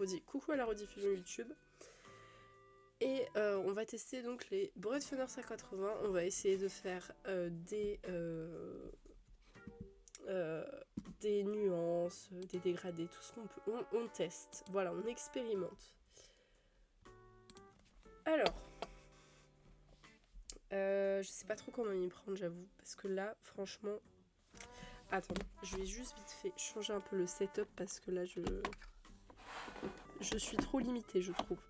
mercredi. Coucou à la rediffusion YouTube. Et on va tester donc les Breadfunner 180. On va essayer de faire des nuances, des dégradés, tout ce qu'on peut. On teste, voilà, on expérimente. Alors, je sais pas trop comment m'y prendre, j'avoue, parce que là, franchement... Attends, je vais juste vite fait changer un peu le setup parce que là, je suis trop limitée, je trouve.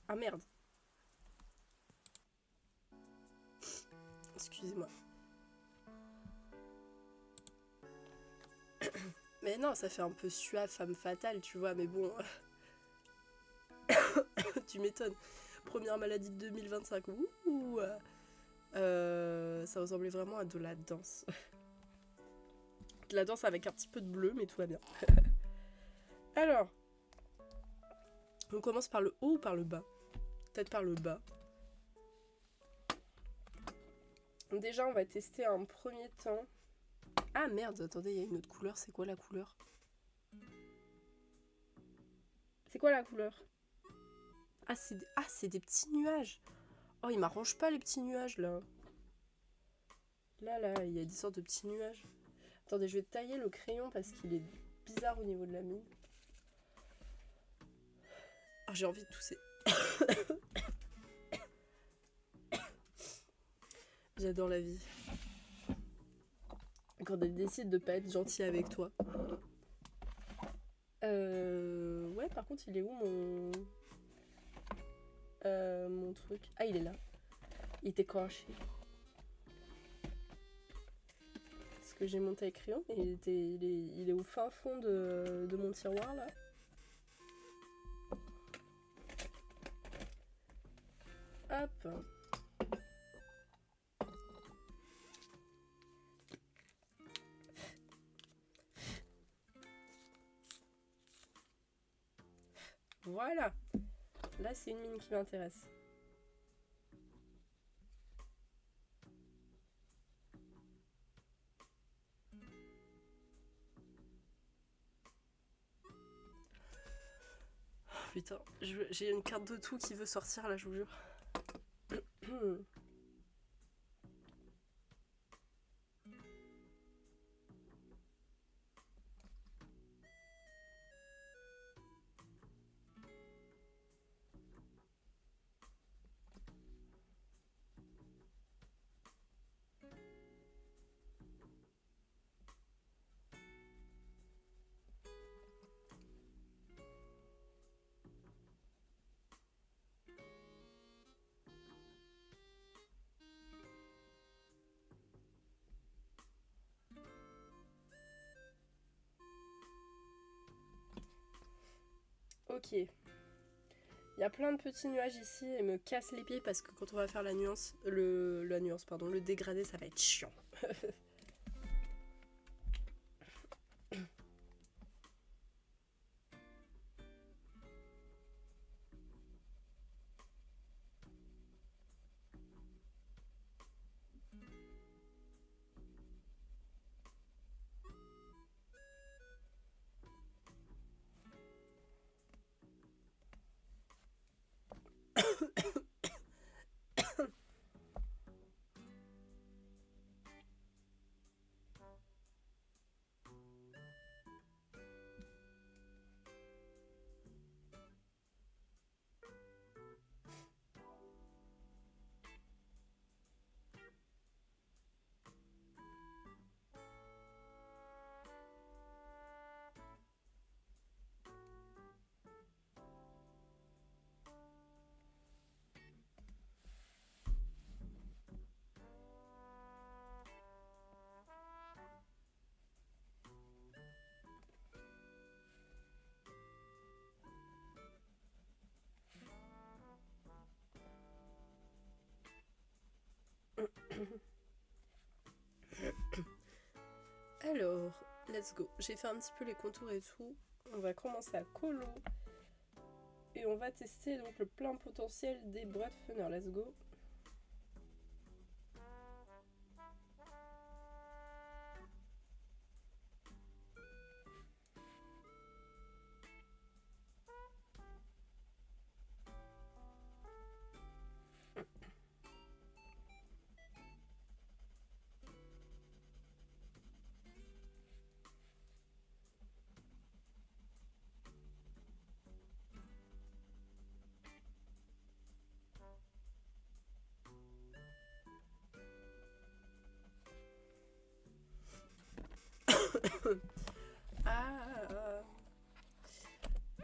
Ah merde. Excusez-moi. Mais non, ça fait un peu suave, femme fatale, tu vois, mais bon... tu m'étonnes. Première maladie de 2025. Ouh. Ça ressemblait vraiment à de la danse. De la danse avec un petit peu de bleu, mais tout va bien. Alors, on commence par le haut ou par le bas? Peut-être par le bas. Déjà, on va tester un premier temps. Ah merde, attendez, il y a une autre couleur. C'est quoi la couleur? C'est quoi la couleur? Ah, c'est des petits nuages. Oh, il m'arrange pas les petits nuages, là. Là, il y a des sortes de petits nuages. Attendez, je vais tailler le crayon parce qu'il est bizarre au niveau de la mine. Ah, j'ai envie de tousser. J'adore la vie. Quand elle décide de pas être gentille avec toi. Ouais, par contre, il est où mon truc? Ah, il est là. Il était caché. Parce que j'ai mon taille-crayon et il est au fin fond de mon tiroir, là. Hop. Voilà. Là, c'est une mine qui m'intéresse. Putain, j'ai une carte de tout qui veut sortir là, je vous jure. Ok. Il y a plein de petits nuages ici et me casse les pieds parce que quand on va faire la nuance, le dégradé, ça va être chiant. Alors, let's go. J'ai fait un petit peu les contours et tout. On va commencer à colo. Et on va tester donc le plein potentiel des Breadfunner. Let's go.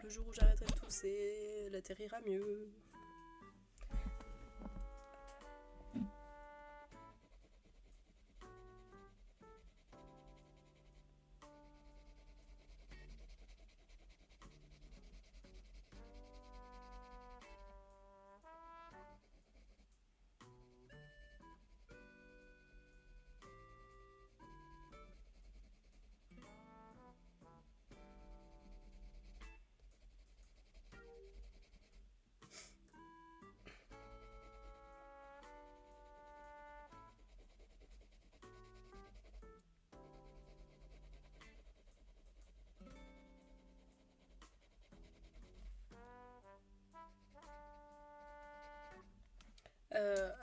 Le jour où j'arrêterai de tousser, la terre ira mieux.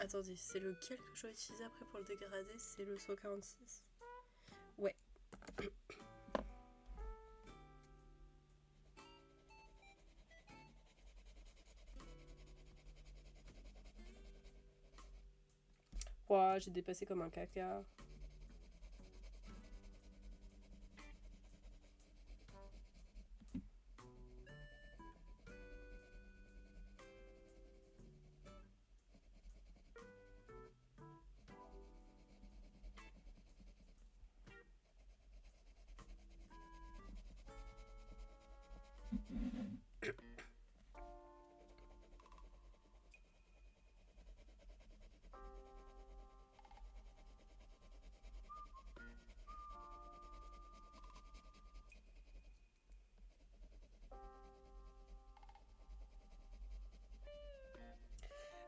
Attendez, c'est lequel que je vais utiliser après pour le dégrader? C'est le 146. Ouais. Ouah, j'ai dépassé comme un caca.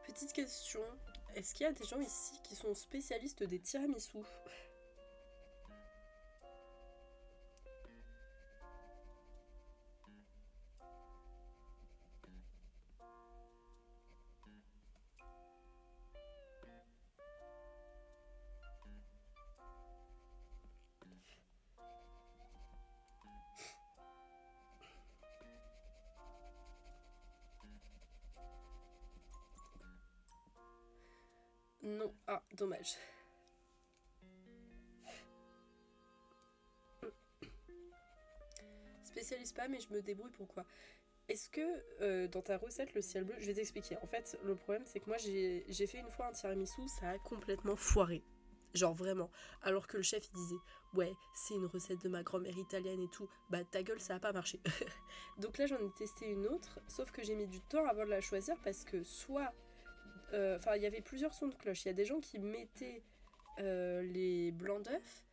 Petite question, est-ce qu'il y a des gens ici qui sont spécialistes des tiramisu? Non, ah, dommage. Spécialiste pas, mais je me débrouille pourquoi. Est-ce que dans ta recette, le ciel bleu, je vais t'expliquer. En fait, le problème, c'est que moi, j'ai fait une fois un tiramisu, ça a complètement foiré. Genre vraiment. Alors que le chef, il disait, ouais, c'est une recette de ma grand-mère italienne et tout. Bah, ta gueule, ça a pas marché. Donc là, j'en ai testé une autre, sauf que j'ai mis du temps avant de la choisir parce que soit. Enfin, il y avait plusieurs sons de cloche. Il y a des gens qui mettaient les blancs d'œufs,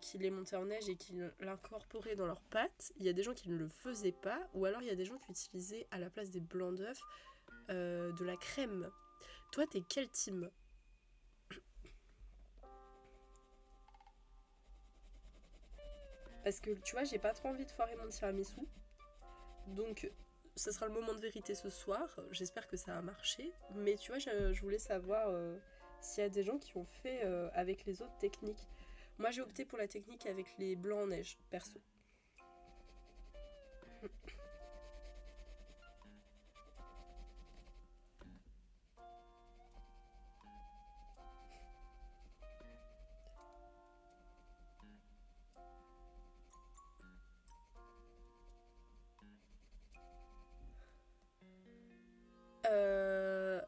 qui les montaient en neige et qui l'incorporaient dans leurs pâtes. Il y a des gens qui ne le faisaient pas, ou alors il y a des gens qui utilisaient à la place des blancs d'œufs de la crème. Toi, t'es quel team? Parce que tu vois, j'ai pas trop envie de foirer mon tiramisu. Donc, ce sera le moment de vérité ce soir. J'espère que ça a marché. Mais tu vois, je voulais savoir s'il y a des gens qui ont fait avec les autres techniques. Moi, j'ai opté pour la technique avec les blancs en neige, perso.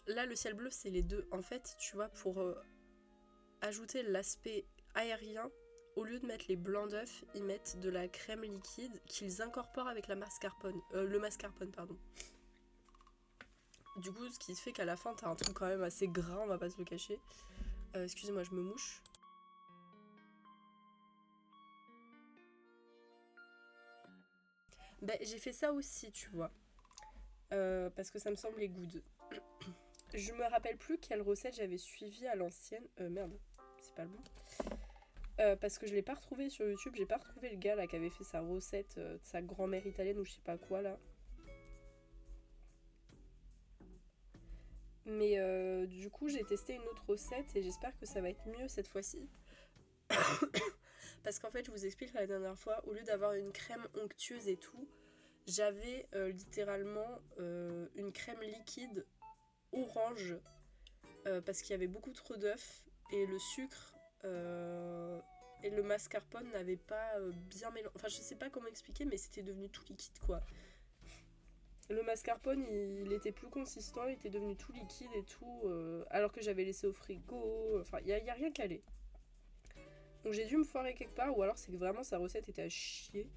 Là, le ciel bleu, c'est les deux. En fait, tu vois, pour ajouter l'aspect aérien, au lieu de mettre les blancs d'œufs, ils mettent de la crème liquide qu'ils incorporent avec la mascarpone. Le mascarpone, pardon. Du coup, ce qui fait qu'à la fin, t'as un truc quand même assez gras, on va pas se le cacher. Excusez-moi, je me mouche. Bah, j'ai fait ça aussi, tu vois. Parce que ça me semblait good. Je me rappelle plus quelle recette j'avais suivie à l'ancienne. Merde, c'est pas le bon. Parce que je l'ai pas retrouvé sur YouTube, j'ai pas retrouvé le gars là qui avait fait sa recette de sa grand-mère italienne ou je sais pas quoi là. Mais du coup, j'ai testé une autre recette et j'espère que ça va être mieux cette fois-ci. Parce qu'en fait, je vous explique la dernière fois, au lieu d'avoir une crème onctueuse et tout, j'avais littéralement une crème liquide orange parce qu'il y avait beaucoup trop d'œufs et le sucre et le mascarpone n'avaient pas bien mélangé. Enfin, je sais pas comment expliquer, mais c'était devenu tout liquide quoi. Le mascarpone, il était plus consistant, il était devenu tout liquide et tout, alors que j'avais laissé au frigo. Enfin, y a rien calé. Donc j'ai dû me foirer quelque part, ou alors c'est que vraiment sa recette était à chier.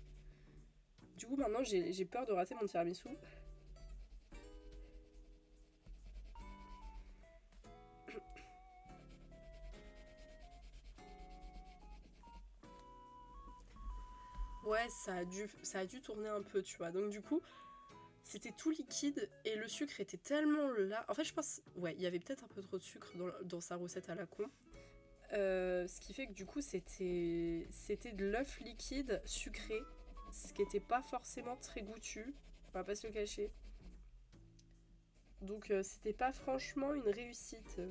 Du coup, maintenant, j'ai peur de rater mon tiramisu. Ouais, ça a dû tourner un peu, tu vois. Donc du coup, c'était tout liquide et le sucre était tellement là. En fait, je pense, ouais, il y avait peut-être un peu trop de sucre dans sa recette à la con. Ce qui fait que du coup, c'était de l'œuf liquide sucré, ce qui était pas forcément très goûtu, on va pas se le cacher. Donc c'était pas franchement une réussite.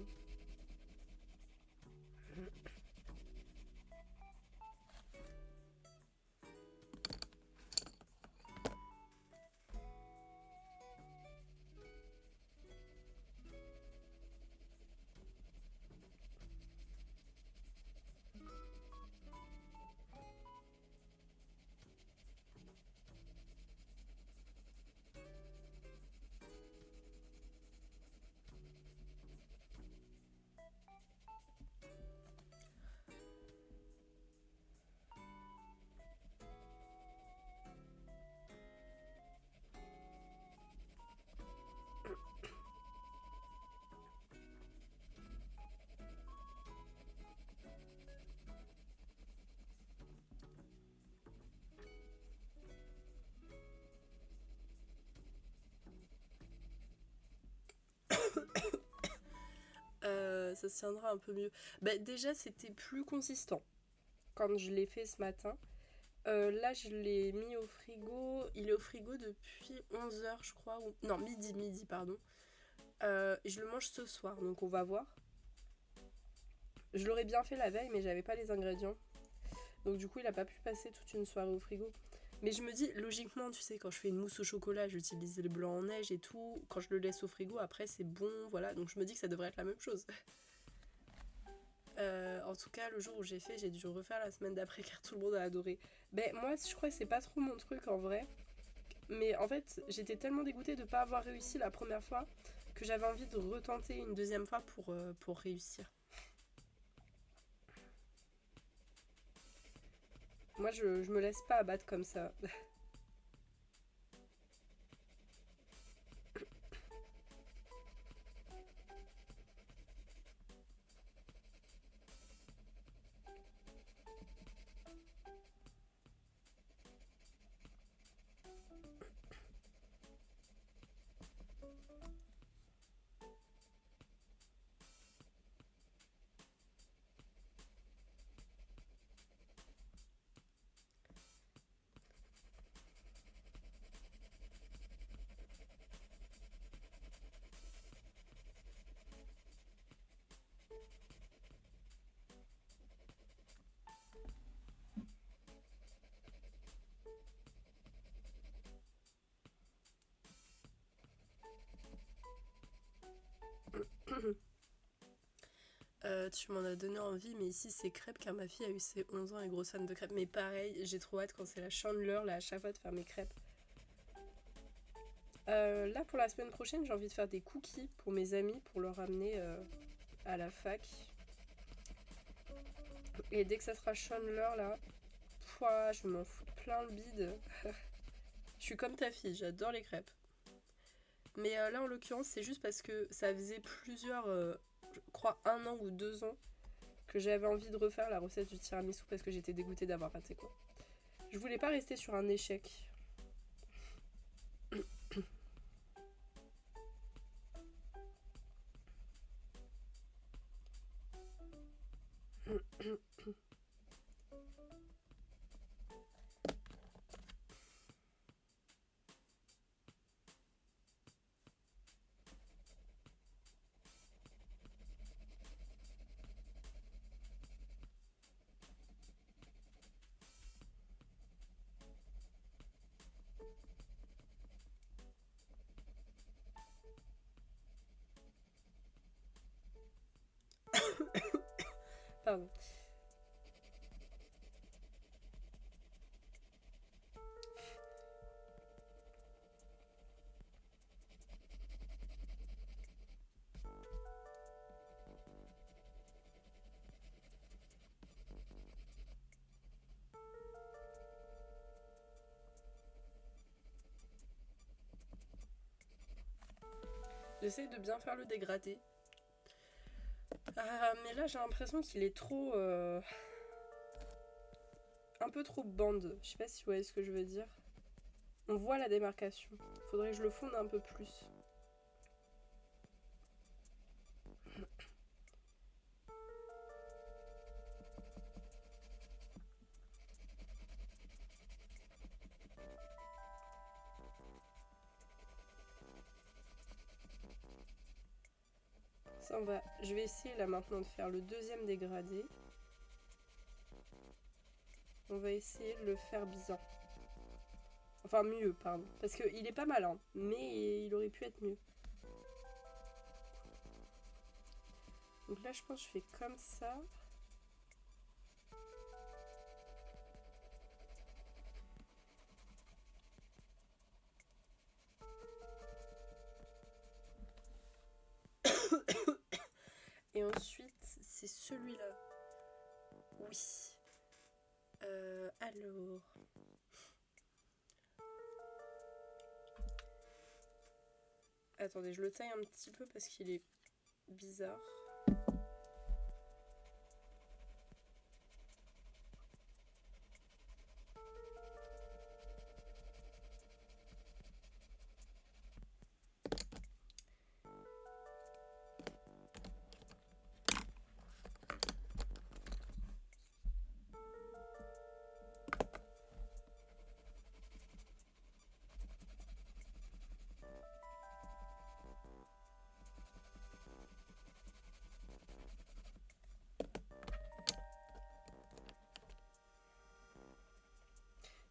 Ça se tiendra un peu mieux. Bah, déjà, c'était plus consistant quand je l'ai fait ce matin. Là, je l'ai mis au frigo. Il est au frigo depuis 11 h, je crois. Non, midi, pardon. Je le mange ce soir, donc on va voir. Je l'aurais bien fait la veille, mais j'avais pas les ingrédients. Donc du coup, il a pas pu passer toute une soirée au frigo. Mais je me dis, logiquement, tu sais, quand je fais une mousse au chocolat, j'utilise le blanc en neige et tout. Quand je le laisse au frigo, après, c'est bon, voilà. Donc je me dis que ça devrait être la même chose. En tout cas, le jour où j'ai fait, j'ai dû refaire la semaine d'après car tout le monde a adoré. Ben moi, je crois que c'est pas trop mon truc en vrai. Mais en fait, j'étais tellement dégoûtée de pas avoir réussi la première fois que j'avais envie de retenter une deuxième fois pour réussir. Moi, je me laisse pas abattre comme ça. Tu m'en as donné envie, mais ici c'est crêpes car ma fille a eu ses 11 ans et grosse fan de crêpes. Mais pareil, j'ai trop hâte quand c'est la chandeleur là à chaque fois de faire mes crêpes. Là pour la semaine prochaine, j'ai envie de faire des cookies pour mes amis pour leur ramener à la fac. Et dès que ça sera chandeleur là, pouah, je m'en fous plein le bide. Je suis comme ta fille, j'adore les crêpes. Mais là en l'occurrence, c'est juste parce que ça faisait plusieurs, je crois 1 an ou 2 ans que j'avais envie de refaire la recette du tiramisu parce que j'étais dégoûtée d'avoir raté quoi. Je voulais pas rester sur un échec. Pardon. J'essaie de bien faire le dégradé. Mais là j'ai l'impression qu'il est trop... un peu trop bande. Je sais pas si vous voyez ce que je veux dire. On voit la démarcation. Faudrait que je le fonde un peu plus. Ça, je vais essayer là maintenant de faire le deuxième dégradé. On va essayer de le faire bien. Enfin mieux, pardon. Parce qu'il est pas mal, hein, mais il aurait pu être mieux. Donc là je pense que je fais comme ça. Et ensuite c'est celui-là. Oui. Alors... Attendez, je le taille un petit peu parce qu'il est bizarre.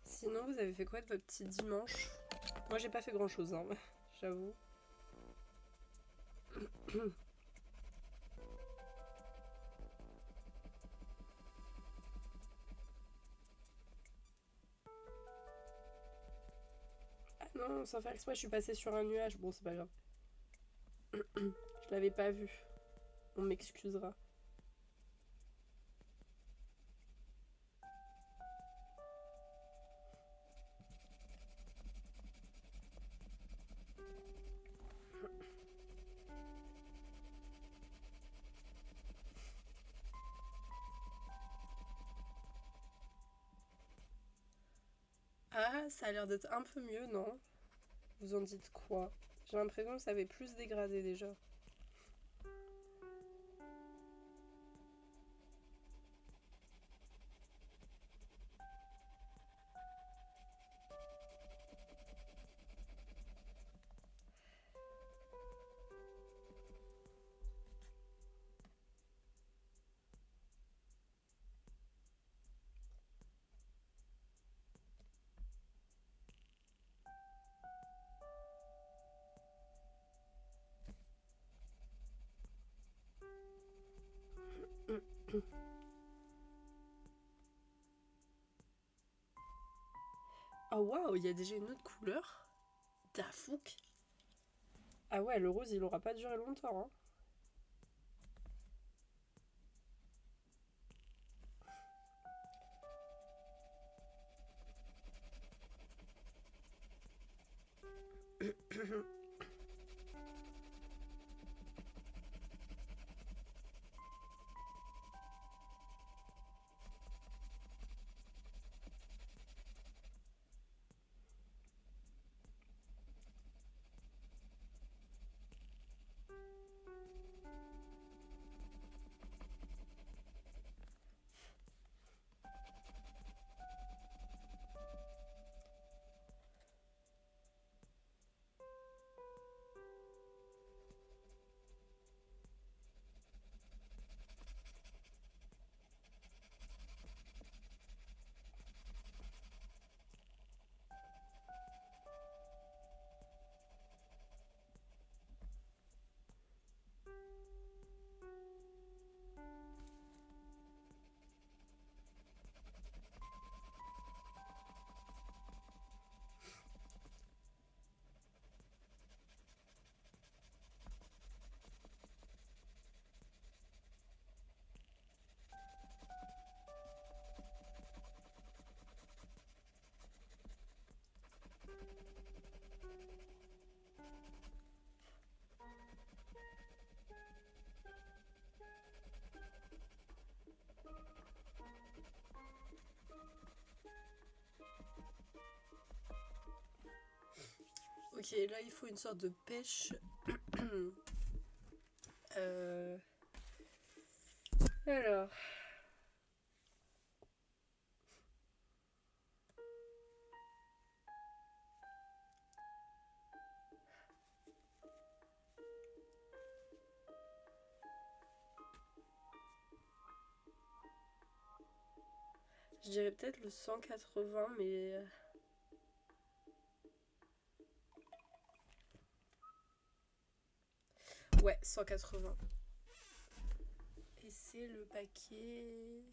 Sinon, vous avez fait quoi de votre petit dimanche? Moi, j'ai pas fait grand chose, hein, j'avoue. Ah non, sans faire exprès, je suis passée sur un nuage. Bon, c'est pas grave. Je l'avais pas vu. On m'excusera. Ah, ça a l'air d'être un peu mieux, non? Vous en dites quoi? J'ai l'impression que ça avait plus dégradé déjà. Oh waouh, il y a déjà une autre couleur. Dafouk. Ah ouais, le rose, il aura pas duré longtemps, hein. Ok, là il faut une sorte de pêche. Alors. Je dirais peut-être le 180, mais... Ouais, 180. Et c'est le paquet...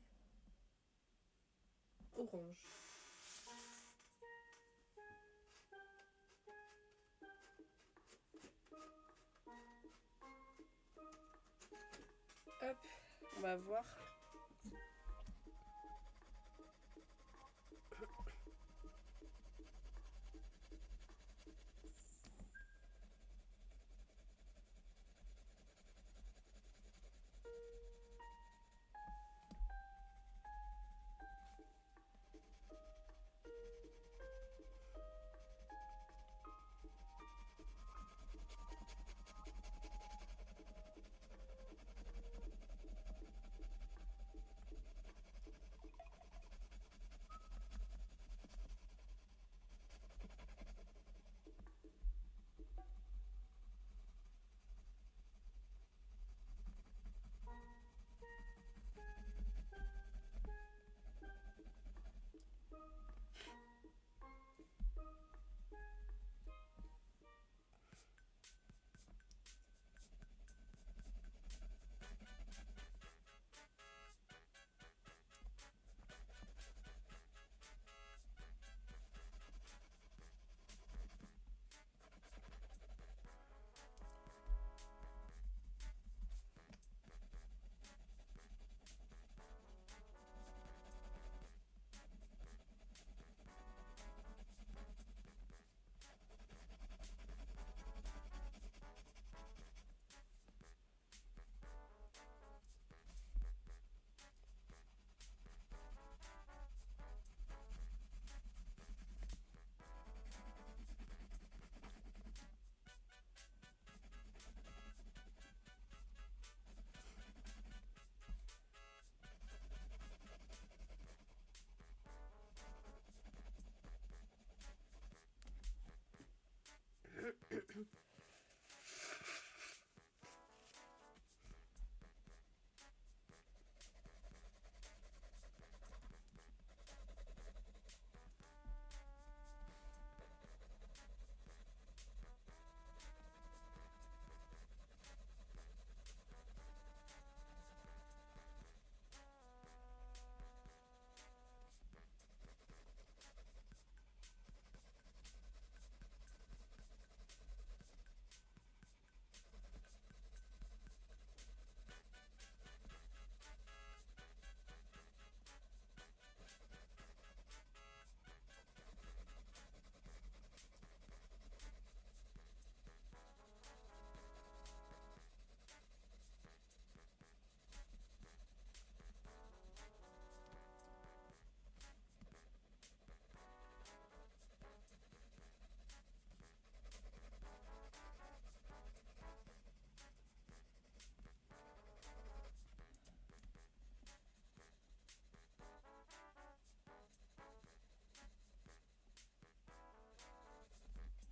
orange. Hop, on va voir.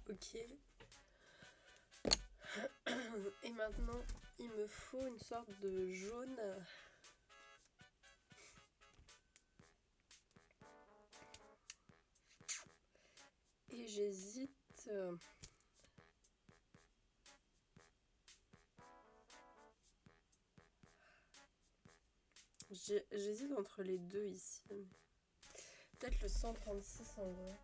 Ok. Et maintenant, il me faut une sorte de jaune. Et j'hésite. J'hésite entre les deux ici. Peut-être le 136 en vrai.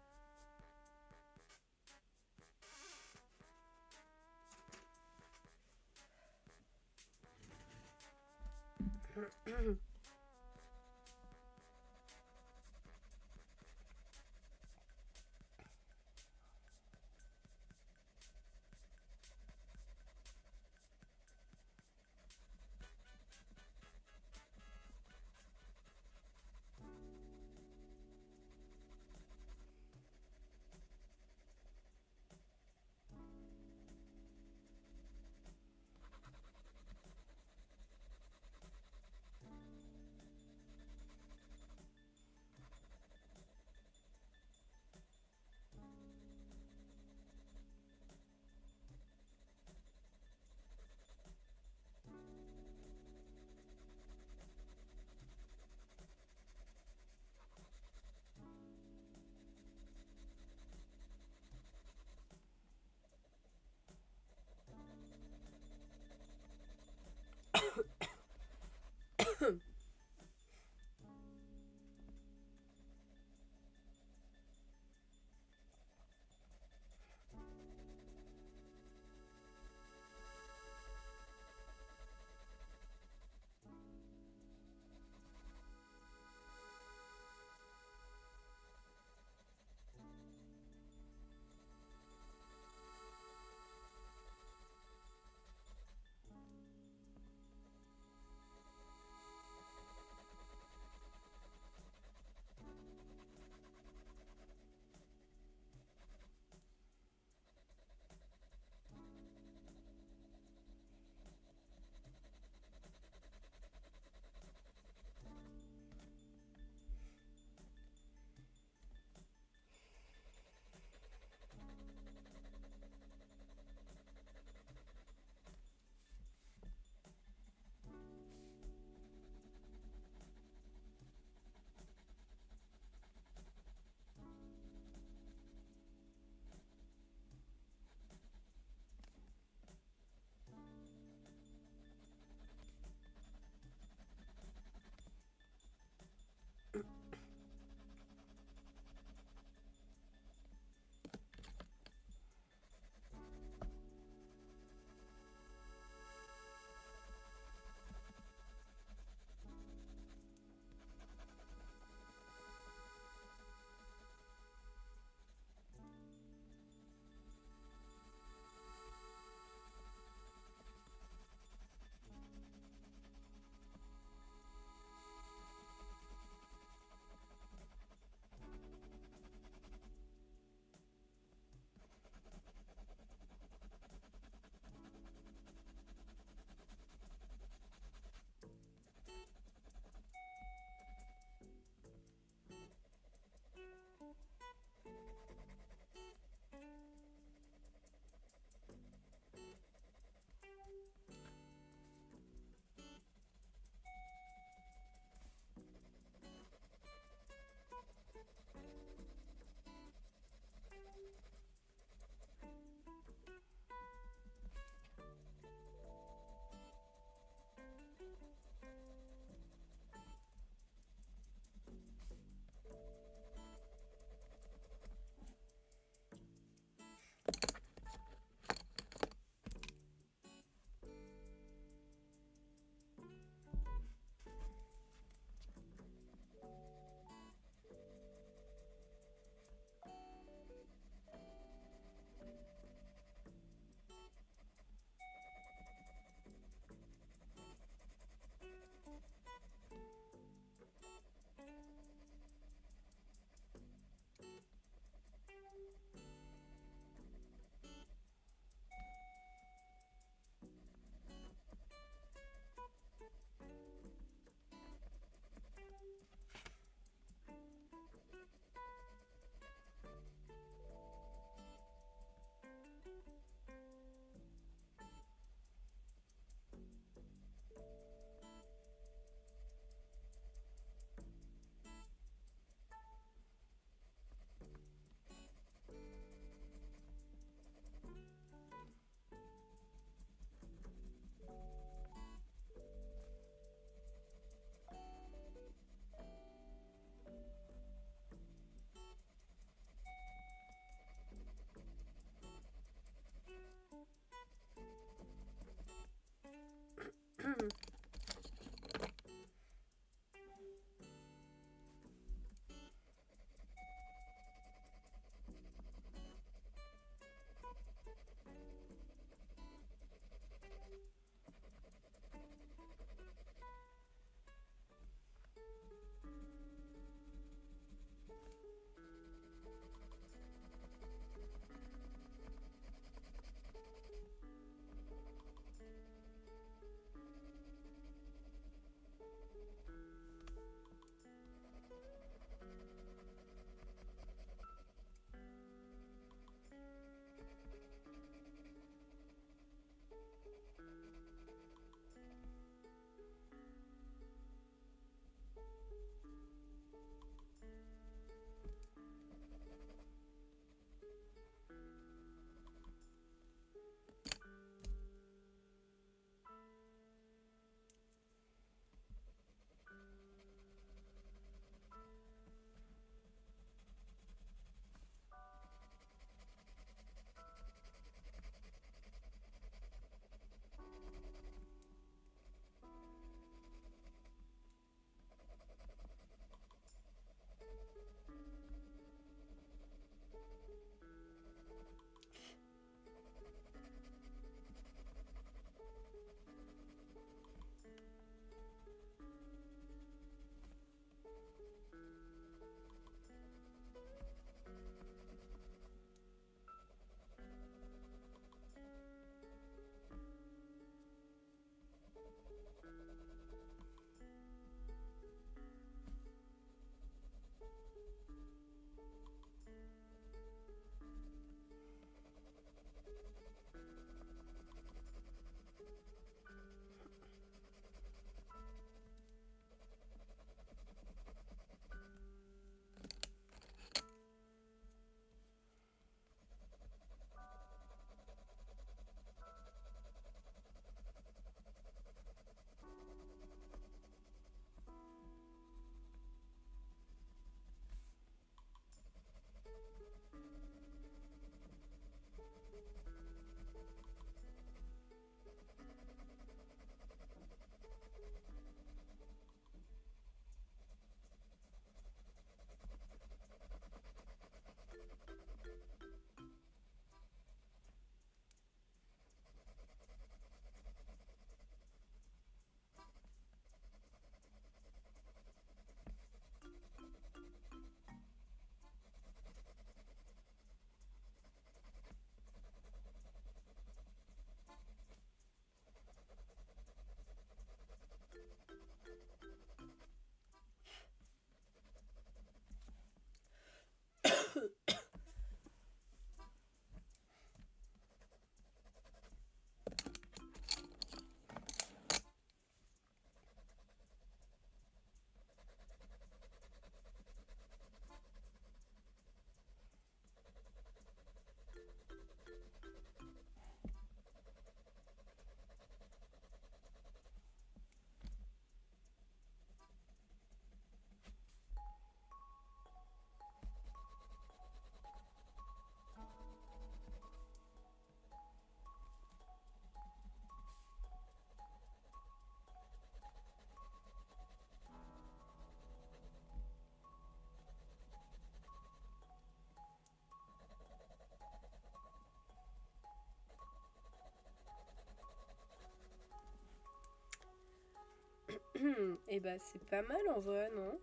Et bah c'est pas mal en vrai, non?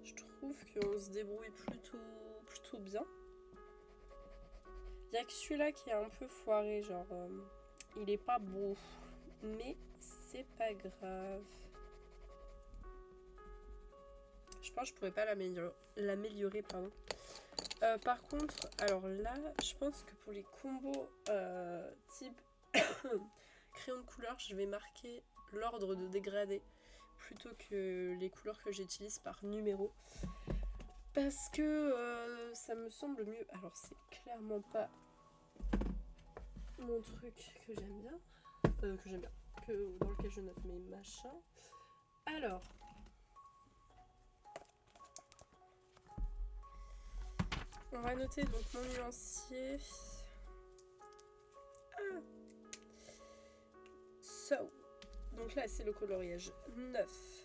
Je trouve qu'on se débrouille plutôt bien. Il y a que celui-là qui est un peu foiré, genre il est pas beau, mais c'est pas grave. Je pense que je pourrais pas l'améliorer, pardon. Par contre, alors là, je pense que pour les combos type crayon de couleur, je vais marquer l'ordre de dégradé plutôt que les couleurs que j'utilise par numéro. Parce que ça me semble mieux. Alors c'est clairement pas mon truc que j'aime bien. Dans lequel je note mes machins. Alors. On va noter donc mon nuancier. So. Donc là c'est le coloriage 9.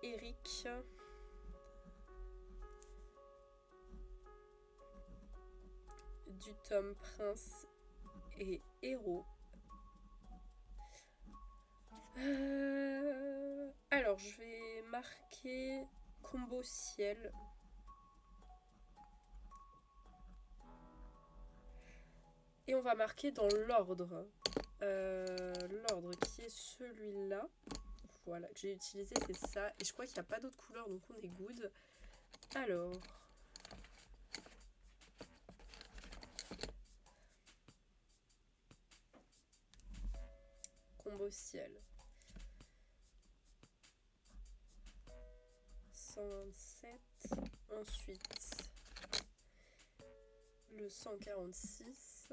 Eric. du tome Prince et Héros. Alors, je vais marquer combo ciel. Et on va marquer dans l'ordre. L'ordre qui est celui-là. Voilà, que j'ai utilisé, c'est ça. Et je crois qu'il n'y a pas d'autres couleurs, donc on est good. Alors. Combo ciel. 127. Ensuite, le 146.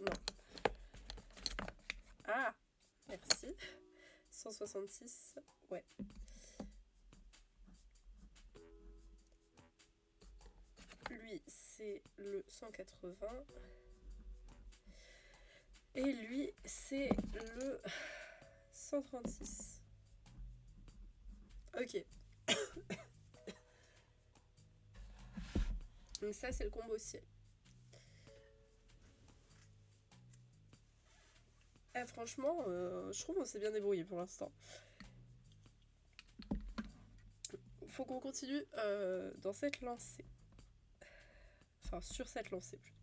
Non. Ah, merci. 166, ouais. Lui, c'est le 180. Et lui, c'est le 136. Ok. Donc ça, c'est le combo ciel. Franchement, je trouve qu'on s'est bien débrouillé pour l'instant. Faut qu'on continue dans cette lancée. Enfin, sur cette lancée plutôt.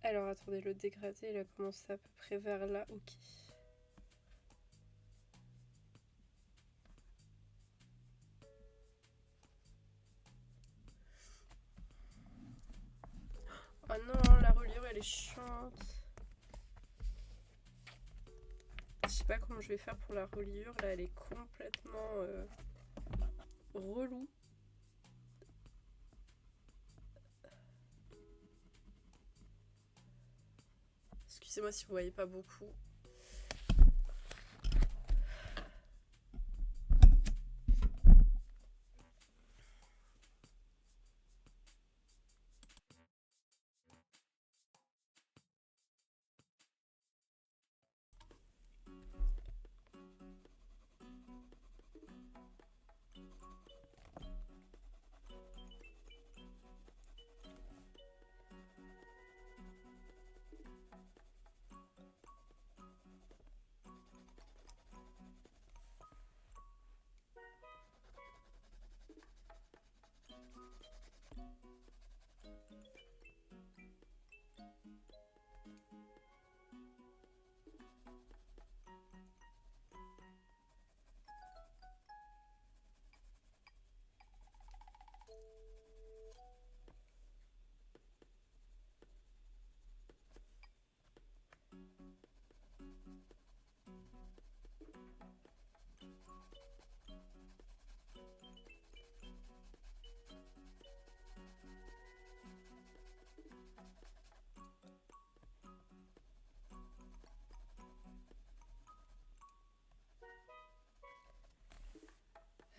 Alors attendez, le dégradé il a commencé à peu près vers là, ok. Oh non, la reliure elle est chiante. Je sais pas comment je vais faire pour la reliure, là elle est complètement relou. Excusez-moi si vous voyez pas beaucoup.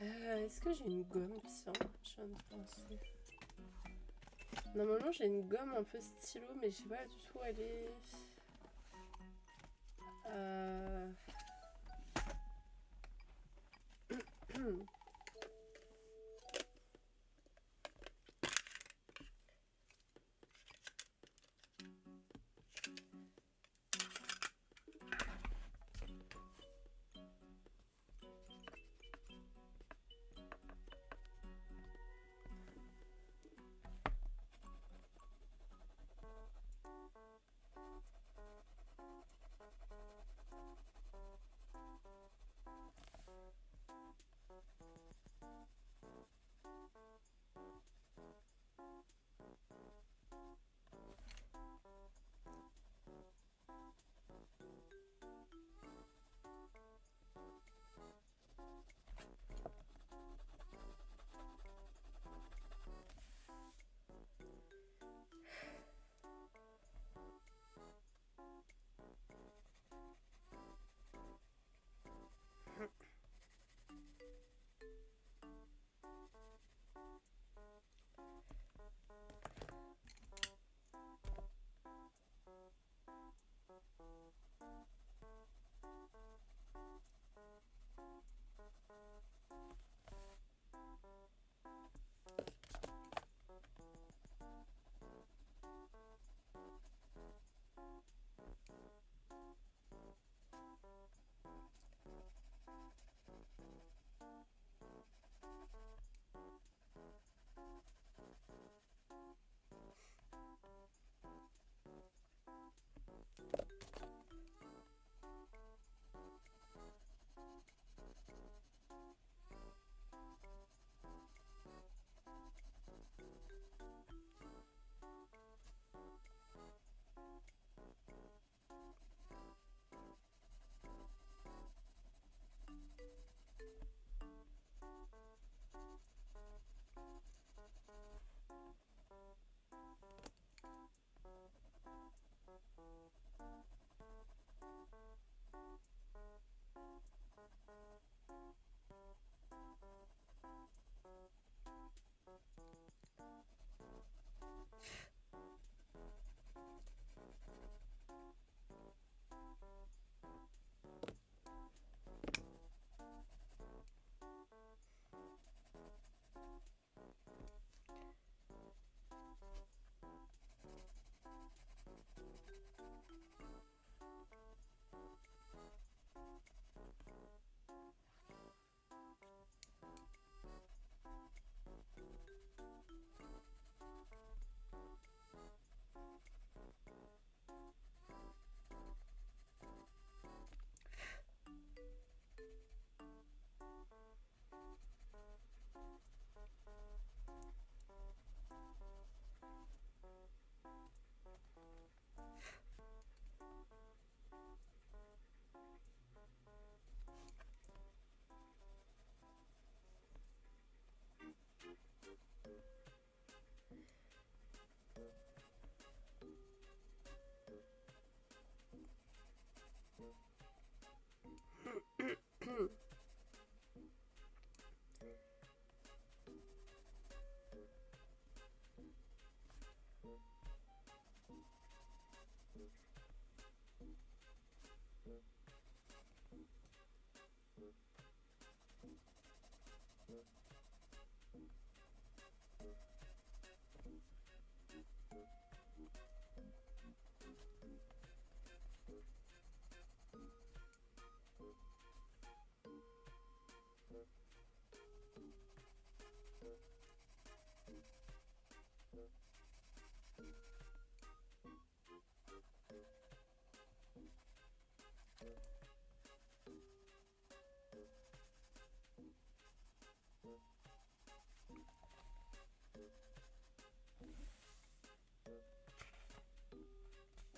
Est-ce que j'ai une gomme? Tiens, je viens de penser. Normalement j'ai une gomme un peu stylo, mais je sais pas du tout où elle est.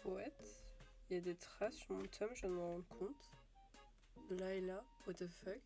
What? Il y a des traces sur mon tome, je viens de me rendre compte. Là et là, what the fuck?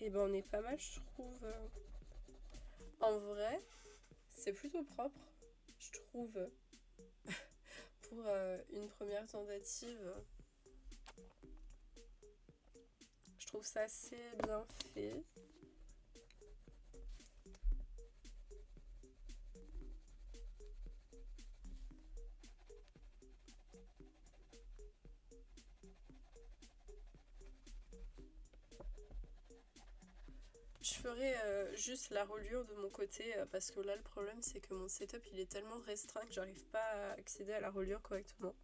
Et ben on est pas mal, je trouve. En vrai, c'est plutôt propre, je trouve, pour une première tentative. Je trouve ça assez bien fait. Je ferai juste la reliure de mon côté parce que là le problème c'est que mon setup il est tellement restreint que j'arrive pas à accéder à la reliure correctement.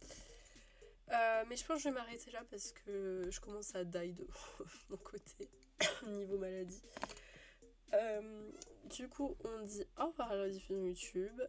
Mais je pense que je vais m'arrêter là parce que je commence à die de mon côté niveau maladie. Du coup on dit au revoir à la diffusion YouTube.